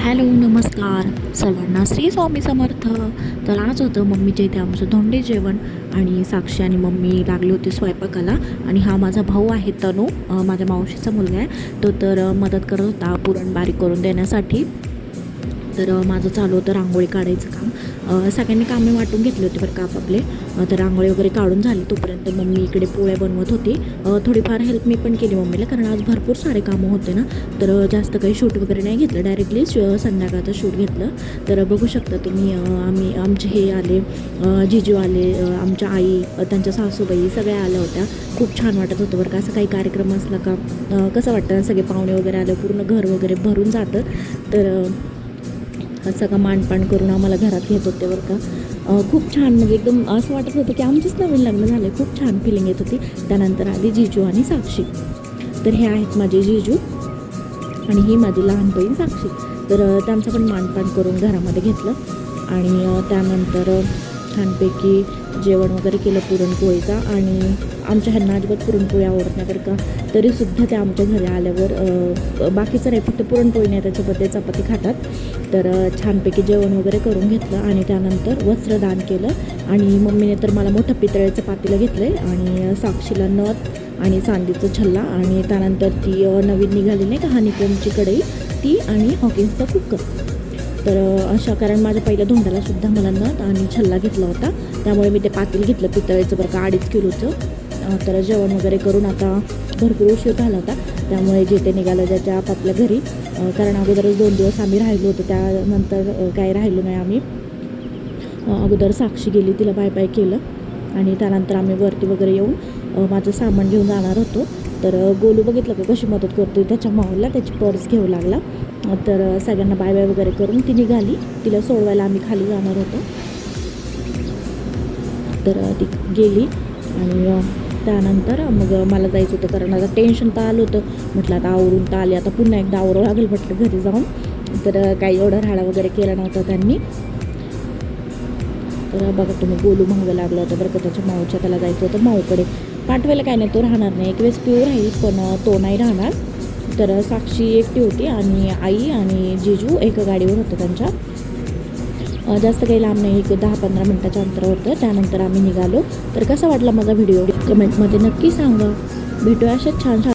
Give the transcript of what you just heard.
Hello नमस्कार सर्वांना श्री स्वामी समर्थ. तर आज होतं मम्मीच्या इथे आमचं धोंडे जेवण आणि साक्षी आणि मम्मी लागले होते स्वयंपाकाला. आणि हा माझा भाऊ आहे तनू, माझ्या मावशीचा मुलगा आहे तो. तर मदत करत होता पुरण बारीक करून देण्यासाठी. तर माझं चालू होतं रांगोळी काढायचं काम. सगळ्यांनी कामे वाटून घेतले होते बरं का आपापले. तर रांगोळी वगैरे काढून झाली तोपर्यंत मम्मी इकडे पोळ्या बनवत होती. थोडीफार हेल्प मी पण केली मम्मीला, कारण आज भरपूर सारे कामं होते ना. तर जास्त काही शूट वगैरे नाही घेतलं, डायरेक्टली संध्याकाळचं शूट घेतलं. तर बघू शकता तुम्ही, आमचे हे आले, जिजू आले, आमच्या आई, त्यांच्या सासूबाई सगळ्या आल्या होत्या. खूप छान वाटत होतं बरं का. असं काही कार्यक्रम असला का कसं वाटतं ना, सगळे पाहुणे वगैरे आले, पूर्ण घर वगैरे भरून जातं. तर सगळं मांडपाण करून आम्हाला घरात घेत होते बरं का. खूप छान, म्हणजे एकदम असं वाटत होतं की आमचंच नवीन लग्न झालं. खूप छान फिलिंग येत होती. त्यानंतर आली जिजू आणि साक्षी. तर हे आहेत माझे जिजू आणि ही माझी लहान बहीण साक्षी. तर त्यांचं पण मांडपाण करून घरामध्ये घेतलं आणि त्यानंतर छानपैकी जेवण वगैरे केलं पुरणपोळीचा. आणि आमच्या ह्यांना अजिबात पुरणपोळी आवडत नाही बरं का. तरीसुद्धा ते आमच्या घरी आल्यावर बाकीचं नाही, फक्त पुरणपोळी नाही त्याच्याबद्दल चपाती खातात. तर छानपैकी जेवण वगैरे करून घेतलं आणि त्यानंतर वस्त्रदान केलं. आणि मम्मीने तर मला मोठं पितळेचं पातेलं घेतलं आहे आणि साक्षीला नथ आणि चांदीचं छल्ला आणि त्यानंतर ती नवीन निघाली नाही का हनीकोमची कढई, ती आणि हॉकिन्सचा कुकर. तर अशा, कारण माझ्या पहिल्या धोंड्यालासुद्धा मला नथ आणि छल्ला घेतला होता, त्यामुळे मी ते पातेल घेतलं पितळेचं बरं का, 2.5 किलोचं. तर जेवण वगैरे करून आता भरपूर उशीर झाला होता, त्यामुळे जे ते निघालं ज्याच्या आपापल्या घरी. कारण अगोदरच 2 दिवस आम्ही राहिलो होतो, त्यानंतर काही राहिलो नाही आम्ही. अगोदर साक्षी गेली, तिला बाय बाय केलं आणि त्यानंतर आम्ही वरती वगैरे येऊन माझं सामान घेऊन जाणार होतो. तर गोलू बघितलं का कशी मदत करतो त्याच्या माऊला, त्याची पर्स घेऊ लागला. तर सगळ्यांना बाय बाय वगैरे करून ती निघाली. तिला सोडवायला आम्ही खाली जाणार होतो. तर ती गेली आणि त्यानंतर मग मला जायचं होतं, कारण आता टेन्शन तर आलं होतं. म्हटलं आता आवरून तर आले, आता पुन्हा एकदा आवरावं लागेल म्हटलं घरी जाऊन. तर काही एवढा राडा वगैरे केला नव्हता त्यांनी. तर बघा तुम्ही, गोलू मागं लागलं होतं बरं का त्याच्या माऊच्या. त्याला जायचं होतं माऊकडे. पाठवायला काय नाही, तो राहणार नाही, एक वेळेस पिऊ राहील पण तो नाही राहणार. तर साक्षी एकटी होती आणि आई आणि जिजू एका गाडीवर होतं त्यांच्या. जास्त काही लांब नाही, एक 10-15 मिनटाच्या अंतर होतं. त्यानंतर आम्ही निघालो. तर कसा वाटला माझा व्हिडिओ कमेंटमध्ये नक्की सांगा. भेटूया अशाच छान छान